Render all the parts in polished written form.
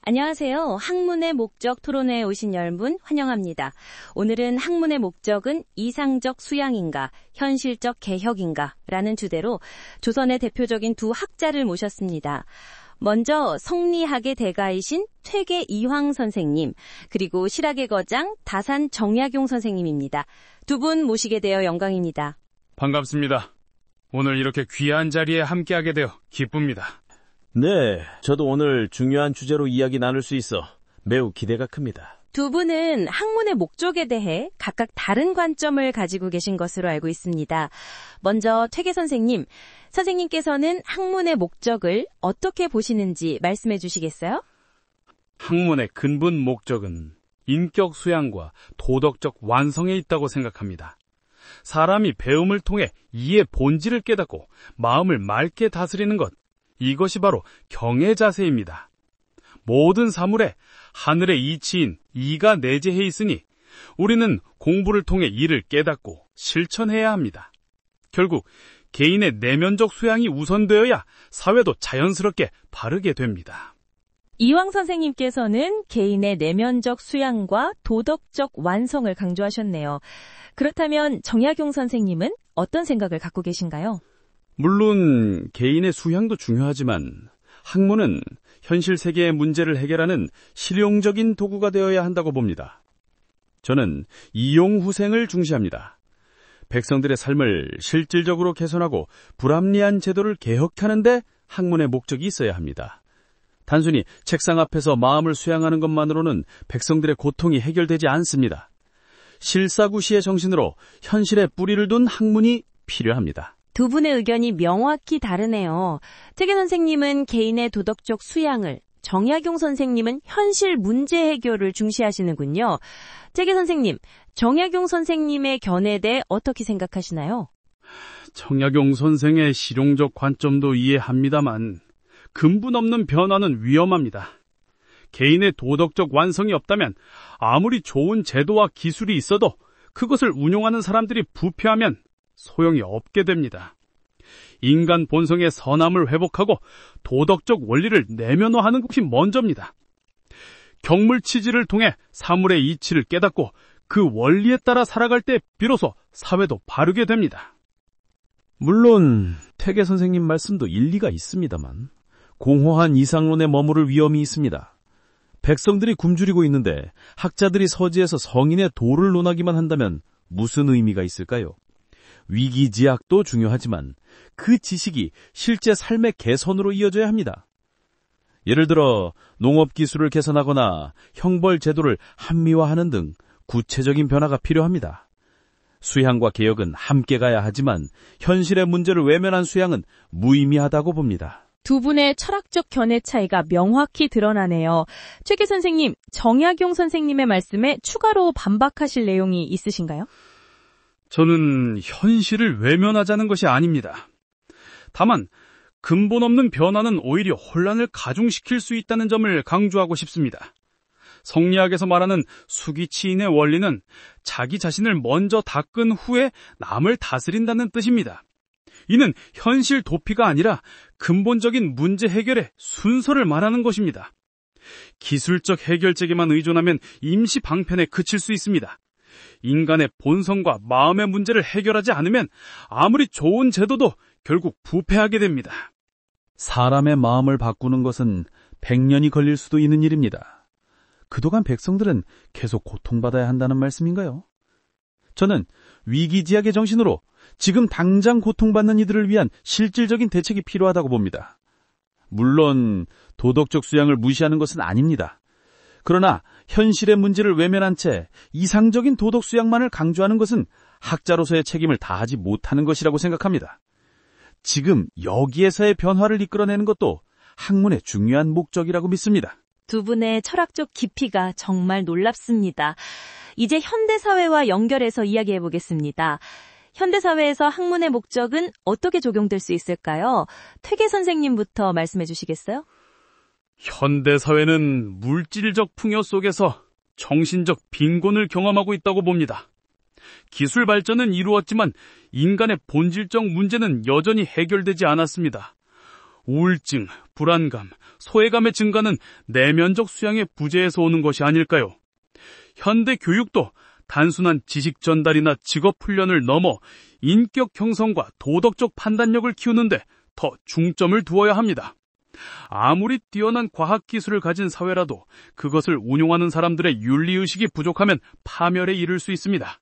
안녕하세요. 학문의 목적 토론회에 오신 여러분 환영합니다. 오늘은 학문의 목적은 이상적 수양인가, 현실적 개혁인가 라는 주제로 조선의 대표적인 두 학자를 모셨습니다. 먼저 성리학의 대가이신 퇴계 이황 선생님, 그리고 실학의 거장 다산 정약용 선생님입니다. 두 분 모시게 되어 영광입니다. 반갑습니다. 오늘 이렇게 귀한 자리에 함께하게 되어 기쁩니다. 네, 저도 오늘 중요한 주제로 이야기 나눌 수 있어 매우 기대가 큽니다. 두 분은 학문의 목적에 대해 각각 다른 관점을 가지고 계신 것으로 알고 있습니다. 먼저 퇴계 선생님, 선생님께서는 학문의 목적을 어떻게 보시는지 말씀해 주시겠어요? 학문의 근본 목적은 인격 수양과 도덕적 완성에 있다고 생각합니다. 사람이 배움을 통해 이의 본질을 깨닫고 마음을 맑게 다스리는 것, 이것이 바로 경의 자세입니다. 모든 사물에 하늘의 이치인 이가 내재해 있으니 우리는 공부를 통해 이를 깨닫고 실천해야 합니다. 결국 개인의 내면적 수양이 우선되어야 사회도 자연스럽게 바르게 됩니다. 이황 선생님께서는 개인의 내면적 수양과 도덕적 완성을 강조하셨네요. 그렇다면 정약용 선생님은 어떤 생각을 갖고 계신가요? 물론 개인의 수양도 중요하지만 학문은 현실 세계의 문제를 해결하는 실용적인 도구가 되어야 한다고 봅니다. 저는 이용후생을 중시합니다. 백성들의 삶을 실질적으로 개선하고 불합리한 제도를 개혁하는 데 학문의 목적이 있어야 합니다. 단순히 책상 앞에서 마음을 수양하는 것만으로는 백성들의 고통이 해결되지 않습니다. 실사구시의 정신으로 현실에 뿌리를 둔 학문이 필요합니다. 두 분의 의견이 명확히 다르네요. 퇴계 선생님은 개인의 도덕적 수양을, 정약용 선생님은 현실 문제 해결을 중시하시는군요. 퇴계 선생님, 정약용 선생님의 견해에 대해 어떻게 생각하시나요? 정약용 선생의 실용적 관점도 이해합니다만 근본 없는 변화는 위험합니다. 개인의 도덕적 완성이 없다면 아무리 좋은 제도와 기술이 있어도 그것을 운용하는 사람들이 부패하면 소용이 없게 됩니다. 인간 본성의 선함을 회복하고 도덕적 원리를 내면화하는 것이 먼저입니다. 경물치지를 통해 사물의 이치를 깨닫고 그 원리에 따라 살아갈 때 비로소 사회도 바르게 됩니다. 물론 퇴계 선생님 말씀도 일리가 있습니다만 공허한 이상론에 머무를 위험이 있습니다. 백성들이 굶주리고 있는데 학자들이 서지에서 성인의 도를 논하기만 한다면 무슨 의미가 있을까요? 위기지약도 중요하지만 그 지식이 실제 삶의 개선으로 이어져야 합니다. 예를 들어 농업기술을 개선하거나 형벌제도를 합리화하는 등 구체적인 변화가 필요합니다. 수양과 개혁은 함께 가야 하지만 현실의 문제를 외면한 수양은 무의미하다고 봅니다. 두 분의 철학적 견해 차이가 명확히 드러나네요. 퇴계 선생님, 정약용 선생님의 말씀에 추가로 반박하실 내용이 있으신가요? 저는 현실을 외면하자는 것이 아닙니다. 다만 근본 없는 변화는 오히려 혼란을 가중시킬 수 있다는 점을 강조하고 싶습니다. 성리학에서 말하는 수기치인의 원리는 자기 자신을 먼저 닦은 후에 남을 다스린다는 뜻입니다. 이는 현실 도피가 아니라 근본적인 문제 해결의 순서를 말하는 것입니다. 기술적 해결책에만 의존하면 임시 방편에 그칠 수 있습니다. 인간의 본성과 마음의 문제를 해결하지 않으면 아무리 좋은 제도도 결국 부패하게 됩니다. 사람의 마음을 바꾸는 것은 100년이 걸릴 수도 있는 일입니다. 그동안 백성들은 계속 고통받아야 한다는 말씀인가요? 저는 위기지약의 정신으로 지금 당장 고통받는 이들을 위한 실질적인 대책이 필요하다고 봅니다. 물론 도덕적 수양을 무시하는 것은 아닙니다. 그러나 현실의 문제를 외면한 채 이상적인 도덕 수양만을 강조하는 것은 학자로서의 책임을 다하지 못하는 것이라고 생각합니다. 지금 여기에서의 변화를 이끌어내는 것도 학문의 중요한 목적이라고 믿습니다. 두 분의 철학적 깊이가 정말 놀랍습니다. 이제 현대사회와 연결해서 이야기해 보겠습니다. 현대사회에서 학문의 목적은 어떻게 적용될 수 있을까요? 퇴계 선생님부터 말씀해 주시겠어요? 현대사회는 물질적 풍요 속에서 정신적 빈곤을 경험하고 있다고 봅니다. 기술 발전은 이루었지만 인간의 본질적 문제는 여전히 해결되지 않았습니다. 우울증, 불안감, 소외감의 증가는 내면적 수양의 부재에서 오는 것이 아닐까요? 현대 교육도 단순한 지식 전달이나 직업 훈련을 넘어 인격 형성과 도덕적 판단력을 키우는데 더 중점을 두어야 합니다. 아무리 뛰어난 과학기술을 가진 사회라도 그것을 운용하는 사람들의 윤리의식이 부족하면 파멸에 이를 수 있습니다.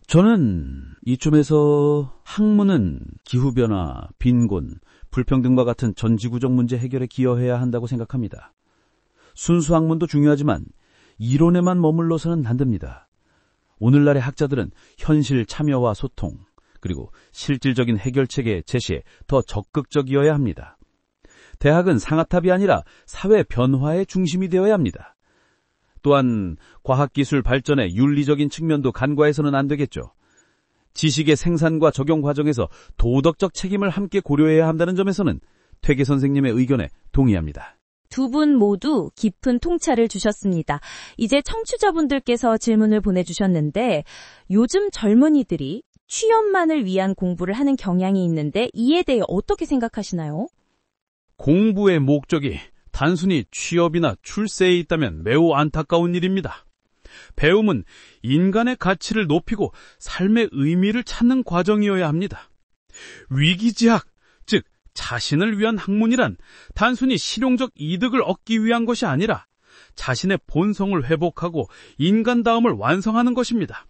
저는 이쯤에서 학문은 기후변화, 빈곤, 불평등과 같은 전지구적 문제 해결에 기여해야 한다고 생각합니다. 순수 학문도 중요하지만 이론에만 머물러서는 안 됩니다. 오늘날의 학자들은 현실 참여와 소통, 그리고 실질적인 해결책의 제시에 더 적극적이어야 합니다. 대학은 상아탑이 아니라 사회 변화의 중심이 되어야 합니다. 또한 과학기술 발전의 윤리적인 측면도 간과해서는 안 되겠죠. 지식의 생산과 적용 과정에서 도덕적 책임을 함께 고려해야 한다는 점에서는 퇴계 선생님의 의견에 동의합니다. 두 분 모두 깊은 통찰을 주셨습니다. 이제 청취자분들께서 질문을 보내주셨는데 요즘 젊은이들이 취업만을 위한 공부를 하는 경향이 있는데 이에 대해 어떻게 생각하시나요? 공부의 목적이 단순히 취업이나 출세에 있다면 매우 안타까운 일입니다. 배움은 인간의 가치를 높이고 삶의 의미를 찾는 과정이어야 합니다. 위기지학, 즉 자신을 위한 학문이란 단순히 실용적 이득을 얻기 위한 것이 아니라 자신의 본성을 회복하고 인간다움을 완성하는 것입니다.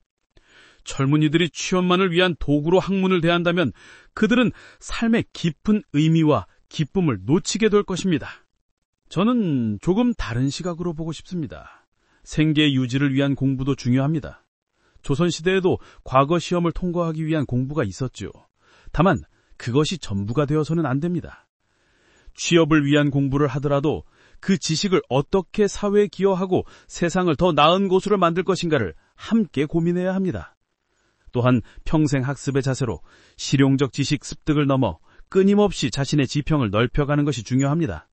젊은이들이 취업만을 위한 도구로 학문을 대한다면 그들은 삶의 깊은 의미와 기쁨을 놓치게 될 것입니다. 저는 조금 다른 시각으로 보고 싶습니다. 생계 유지를 위한 공부도 중요합니다. 조선시대에도 과거 시험을 통과하기 위한 공부가 있었죠. 다만 그것이 전부가 되어서는 안 됩니다. 취업을 위한 공부를 하더라도 그 지식을 어떻게 사회에 기여하고 세상을 더 나은 곳으로 만들 것인가를 함께 고민해야 합니다. 또한 평생 학습의 자세로 실용적 지식 습득을 넘어 끊임없이 자신의 지평을 넓혀가는 것이 중요합니다.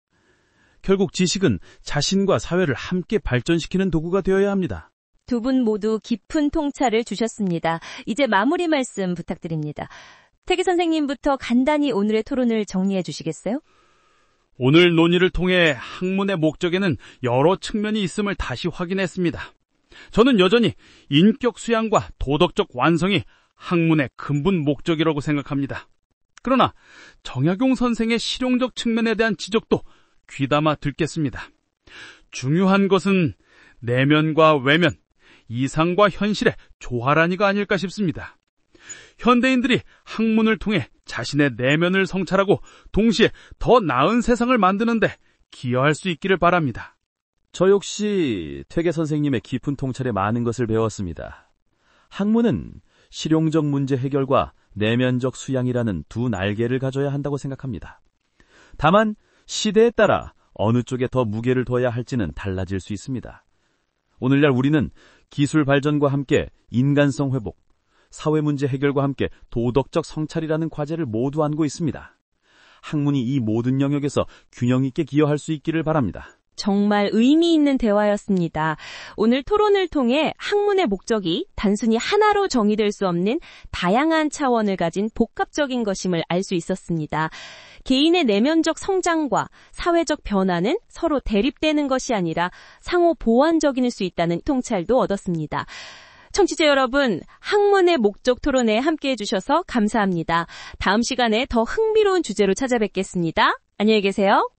결국 지식은 자신과 사회를 함께 발전시키는 도구가 되어야 합니다. 두 분 모두 깊은 통찰을 주셨습니다. 이제 마무리 말씀 부탁드립니다. 퇴계 선생님부터 간단히 오늘의 토론을 정리해 주시겠어요? 오늘 논의를 통해 학문의 목적에는 여러 측면이 있음을 다시 확인했습니다. 저는 여전히 인격 수양과 도덕적 완성이 학문의 근본 목적이라고 생각합니다. 그러나 정약용 선생의 실용적 측면에 대한 지적도 귀담아 듣겠습니다. 중요한 것은 내면과 외면, 이상과 현실의 조화란이가 아닐까 싶습니다. 현대인들이 학문을 통해 자신의 내면을 성찰하고 동시에 더 나은 세상을 만드는데 기여할 수 있기를 바랍니다. 저 역시 퇴계 선생님의 깊은 통찰에 많은 것을 배웠습니다. 학문은 실용적 문제 해결과 내면적 수양이라는 두 날개를 가져야 한다고 생각합니다. 다만 시대에 따라 어느 쪽에 더 무게를 둬야 할지는 달라질 수 있습니다. 오늘날 우리는 기술 발전과 함께 인간성 회복, 사회 문제 해결과 함께 도덕적 성찰이라는 과제를 모두 안고 있습니다. 학문이 이 모든 영역에서 균형 있게 기여할 수 있기를 바랍니다. 정말 의미 있는 대화였습니다. 오늘 토론을 통해 학문의 목적이 단순히 하나로 정의될 수 없는 다양한 차원을 가진 복합적인 것임을 알 수 있었습니다. 개인의 내면적 성장과 사회적 변화는 서로 대립되는 것이 아니라 상호 보완적일 수 있다는 통찰도 얻었습니다. 청취자 여러분, 학문의 목적 토론에 함께해 주셔서 감사합니다. 다음 시간에 더 흥미로운 주제로 찾아뵙겠습니다. 안녕히 계세요.